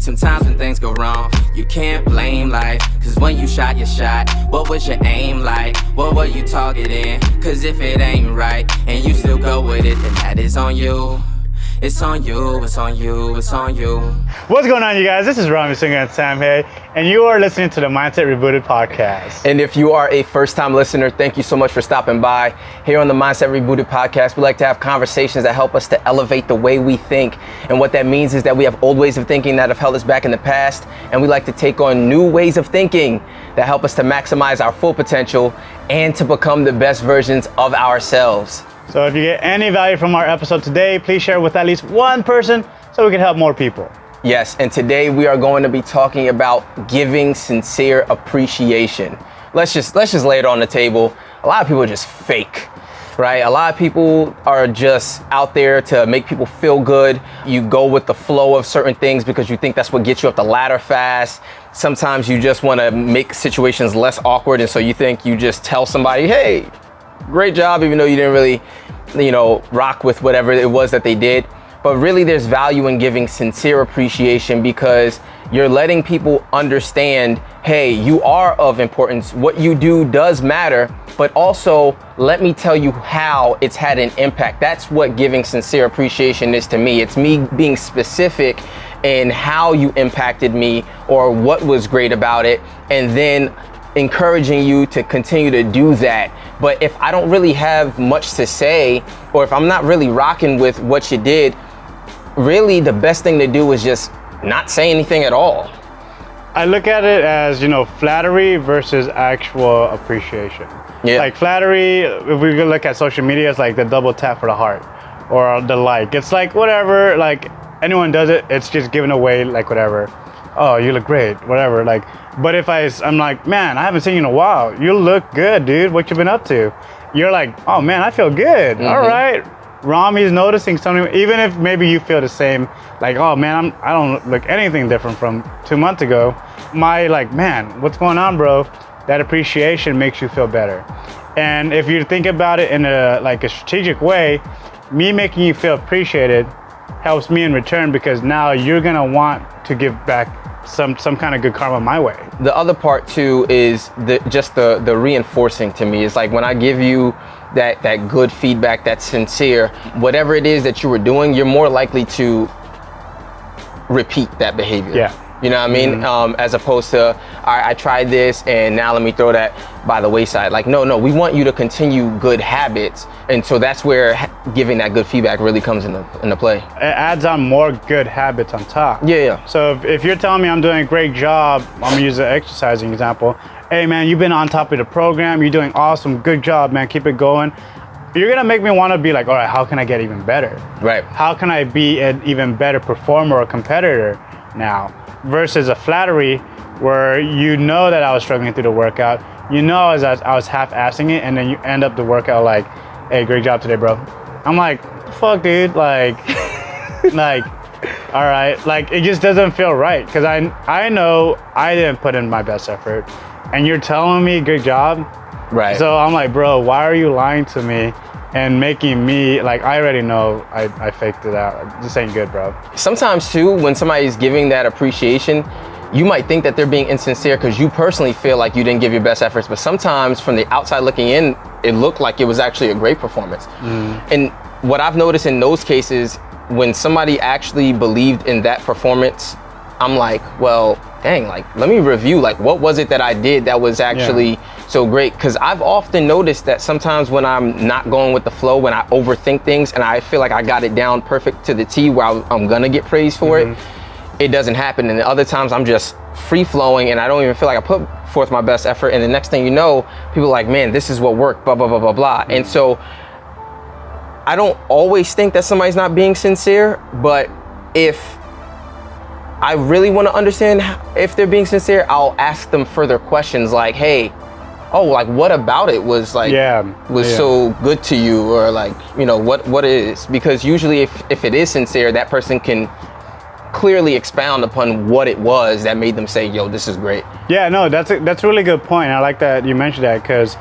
Sometimes when things go wrong, you can't blame life. Cause when you shot your shot, what was your aim like? What were you targeting? Cause if it ain't right, and you still go with it, then that is on you. It's on you, it's on you, it's on you. What's going on, you guys? This is Romi and Sam here, and you are listening to the Mindset Rebooted podcast. And if you are a first-time listener, thank you so much for stopping by. Here on the Mindset Rebooted podcast, we like to have conversations that help us to elevate the way we think. And what that means is that we have old ways of thinking that have held us back in the past, and we like to take on new ways of thinking that help us to maximize our full potential and to become the best versions of ourselves. So if you get any value from our episode today, please share it with at least one person so we can help more people. Yes, and today we are going to be talking about giving sincere appreciation. Let's just lay it on the table. A lot of people are just fake, right? A lot of people are just out there to make people feel good. You go with the flow of certain things because you think that's what gets you up the ladder fast. Sometimes you just want to make situations less awkward, and so you think you just tell somebody, hey, great job, even though you didn't really, rock with whatever it was that they did. But really there's value in giving sincere appreciation because you're letting people understand, hey, you are of importance. What you do does matter, but also let me tell you how it's had an impact. That's what giving sincere appreciation is to me. It's me being specific in how you impacted me or what was great about it, and then encouraging you to continue to do that. But if I don't really have much to say, or if I'm not really rocking with what you did, really the best thing to do is just not say anything at all. I look at it as, flattery versus actual appreciation. Yeah. Like flattery, if we look at social media, it's like the double tap for the heart or the like. It's like whatever, like anyone does it, it's just giving away like whatever. Oh, you look great, whatever. Like, but if I'm like, man, I haven't seen you in a while. You look good, dude. What you been up to? You're like, oh man, I feel good. Mm-hmm. All right. Romi's noticing something, even if maybe you feel the same, like, oh man, I don't look anything different from 2 months ago. Man, what's going on, bro? That appreciation makes you feel better. And if you think about it in a strategic way, me making you feel appreciated helps me in return because now you're gonna want to give back some kind of good karma my way. The other part too is the reinforcing to me. It's like when I give you that good feedback, that's sincere, whatever it is that you were doing, you're more likely to repeat that behavior. Yeah. You know what I mean? Mm-hmm. As opposed to, all right, I tried this and now let me throw that by the wayside. Like, no, we want you to continue good habits. And so that's where giving that good feedback really comes into play. It adds on more good habits on top. Yeah. So if you're telling me I'm doing a great job, I'm gonna use an exercising example. Hey man, you've been on top of the program. You're doing awesome. Good job, man. Keep it going. You're gonna make me want to be like, all right, how can I get even better? Right. How can I be an even better performer or competitor now? Versus a flattery where you know that I was struggling through the workout. You know I was half-assing it, and then you end up the workout like, hey, great job today, bro. I'm like, fuck, dude. Like, all right. Like, it just doesn't feel right because I know I didn't put in my best effort, and you're telling me good job. Right. So I'm like, bro, why are you lying to me and making me, like, I already know I faked it out. This ain't good, bro. Sometimes too, when somebody's giving that appreciation, you might think that they're being insincere because you personally feel like you didn't give your best efforts, but sometimes from the outside looking in, it looked like it was actually a great performance. And what I've noticed in those cases, when somebody actually believed in that performance, I'm like, well, dang, like, let me review, like, what was it that I did that was actually so great? Because I've often noticed that sometimes when I'm not going with the flow, when I overthink things and I feel like I got it down perfect to the T where I'm gonna get praised for it doesn't happen. And the other times I'm just free flowing and I don't even feel like I put forth my best effort. And the next thing you know, people are like, man, this is what worked, blah, blah, blah, blah, blah. And so I don't always think that somebody's not being sincere, but if I really want to understand if they're being sincere, I'll ask them further questions like, hey, like what about it was so good to you, or like, what it is? Because usually if it is sincere, that person can clearly expound upon what it was that made them say, yo, this is great. Yeah, no, that's a really good point. I like that you mentioned that because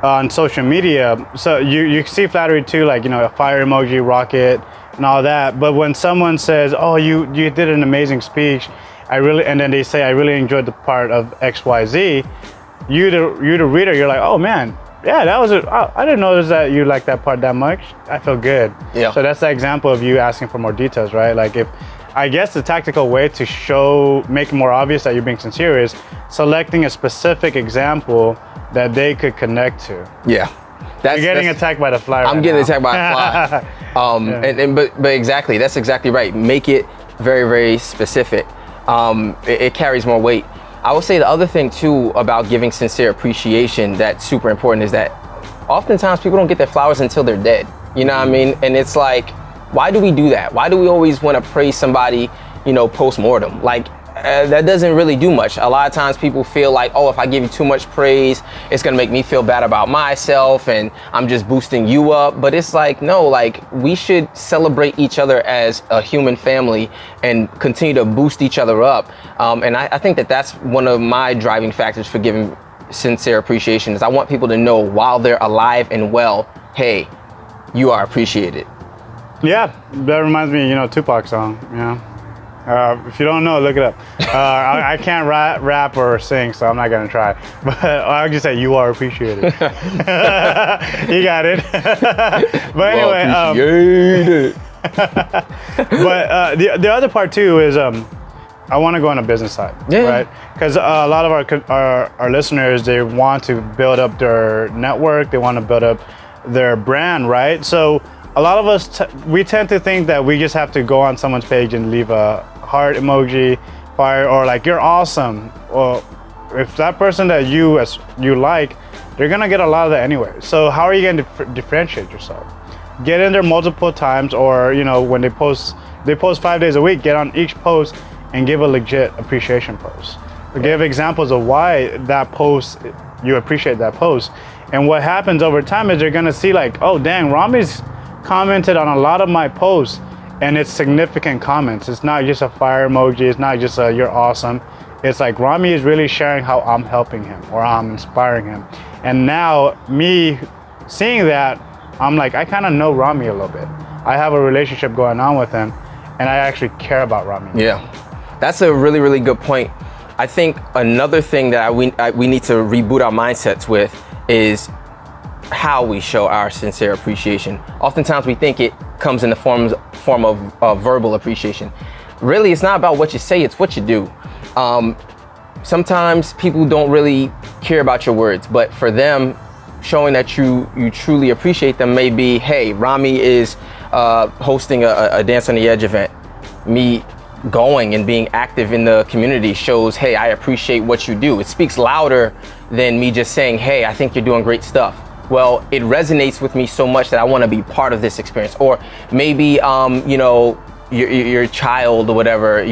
on social media, so you see flattery too, like, a fire emoji, rocket, and all that. But when someone says, "Oh, you did an amazing speech," and then they say, "I really enjoyed the part of X, Y, Z," you the reader, you're like, "Oh man, yeah, that was it. I didn't notice that you liked that part that much. I feel good." Yeah. So that's the example of you asking for more details, right? Like if, I guess the tactical way to make it more obvious that you're being sincere is selecting a specific example that they could connect to. Yeah. You're getting attacked by the fly. I'm getting attacked by a fly. But exactly, that's exactly right. Make it very, very specific. It carries more weight. I will say the other thing too about giving sincere appreciation that's super important is that oftentimes people don't get their flowers until they're dead. You know what I mean? And it's like, why do we do that? Why do we always want to praise somebody, post-mortem? Like, that doesn't really do much. A lot of times people feel like, oh, if I give you too much praise, it's gonna make me feel bad about myself and I'm just boosting you up. But it's like, no, like we should celebrate each other as a human family and continue to boost each other up. And I think that that's one of my driving factors for giving sincere appreciation is I want people to know while they're alive and well, hey, you are appreciated. Yeah, that reminds me, Tupac song, if you don't know, look it up. I can't rap or sing, so I'm not gonna try. But I'll just say you are appreciated. You got it. But anyway, but the other part too is I want to go on a business side, right? Because a lot of our listeners, they want to build up their network, they want to build up their brand, right? So a lot of us, we tend to think that we just have to go on someone's page and leave a heart emoji, fire, or like, you're awesome. Well, if that person that you like, they're gonna get a lot of that anyway. So how are you going to differentiate yourself? Get in there multiple times, or when they post 5 days a week, get on each post and give a legit appreciation post. Give examples of why that post, you appreciate that post. And what happens over time is they're gonna see like, oh dang, Romi's commented on a lot of my posts, and it's significant comments. It's not just a fire emoji, it's not just a you're awesome. It's like Romi is really sharing how I'm helping him or I'm inspiring him. And now me seeing that, I'm like, I kind of know Romi a little bit. I have a relationship going on with him, and I actually care about Romi. Yeah, that's a really, really good point. I think another thing that we need to reboot our mindsets with is how we show our sincere appreciation. Oftentimes we think it comes in the form of verbal appreciation. Really, it's not about what you say, it's what you do. Sometimes people don't really care about your words, but for them, showing that you truly appreciate them may be, hey, Romi is hosting a Dance on the Edge event. Me going and being active in the community shows, hey, I appreciate what you do. It speaks louder than me just saying, hey, I think you're doing great stuff. Well, it resonates with me so much that I want to be part of this experience. Or maybe, your child or whatever,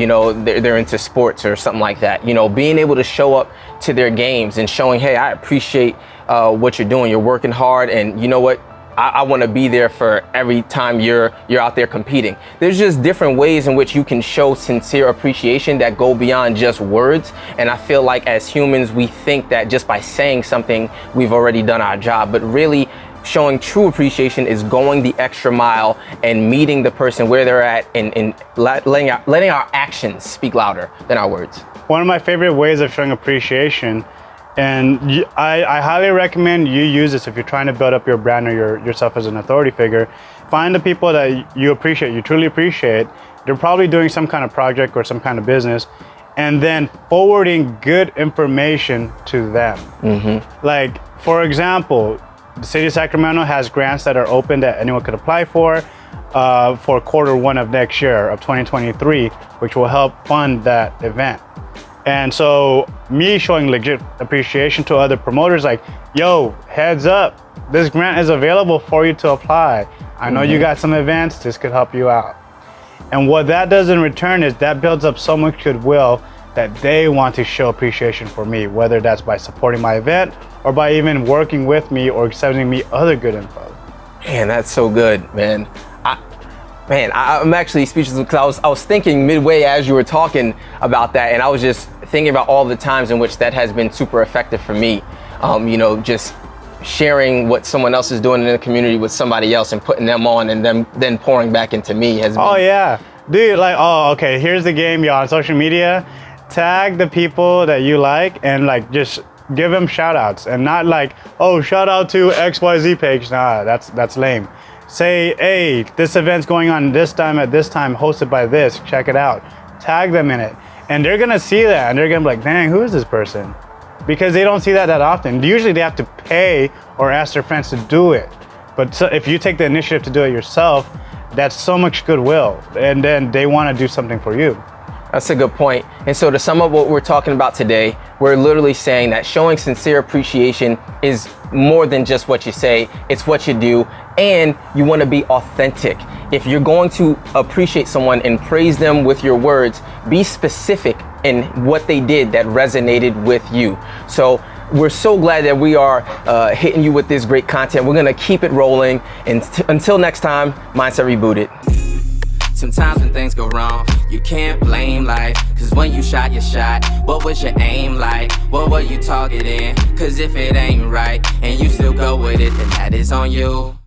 they're into sports or something like that. Being able to show up to their games and showing, hey, I appreciate what you're doing. You're working hard, and you know what? I want to be there for every time you're out there competing. There's just different ways in which you can show sincere appreciation that go beyond just words. And I feel like as humans, we think that just by saying something, we've already done our job. But really, showing true appreciation is going the extra mile and meeting the person where they're at and letting our actions speak louder than our words. One of my favorite ways of showing appreciation, and I highly recommend you use this if you're trying to build up your brand or yourself as an authority figure. Find the people that you appreciate, you truly appreciate. They're probably doing some kind of project or some kind of business, and then forwarding good information to them. Mm-hmm. Like, for example, the city of Sacramento has grants that are open that anyone could apply for Q1 of next year, of 2023, which will help fund that event. And so me showing legit appreciation to other promoters, like, yo, heads up, this grant is available for you to apply. I know you got some events, this could help you out. And what that does in return is that builds up so much goodwill that they want to show appreciation for me, whether that's by supporting my event or by even working with me or sending me other good info. Man, that's so good, man. I'm actually speechless because I was thinking midway as you were talking about that, and I was just thinking about all the times in which that has been super effective for me. Just sharing what someone else is doing in the community with somebody else and putting them on and then pouring back into me has been. Oh yeah, dude, like, oh, okay, here's the game, y'all. On social media, tag the people that you like and like just give them shout outs, and not like, oh, shout out to XYZ page. Nah, that's lame. Say, hey, this event's going on this time at this time, hosted by this, check it out. Tag them in it. And they're gonna see that and they're gonna be like, dang, who is this person? Because they don't see that often. Usually they have to pay or ask their friends to do it. But so if you take the initiative to do it yourself, that's so much goodwill. And then they wanna do something for you. That's a good point. And so to sum up what we're talking about today, we're literally saying that showing sincere appreciation is more than just what you say, it's what you do, and you want to be authentic. If you're going to appreciate someone and praise them with your words, be specific in what they did that resonated with you. So we're so glad that we are hitting you with this great content. We're going to keep it rolling. And until next time, Mindset Rebooted. Sometimes when things go wrong, you can't blame life. Cause when you shot your shot, what was your aim like? What were you targeting? Cause if it ain't right, and you still go with it, then that is on you.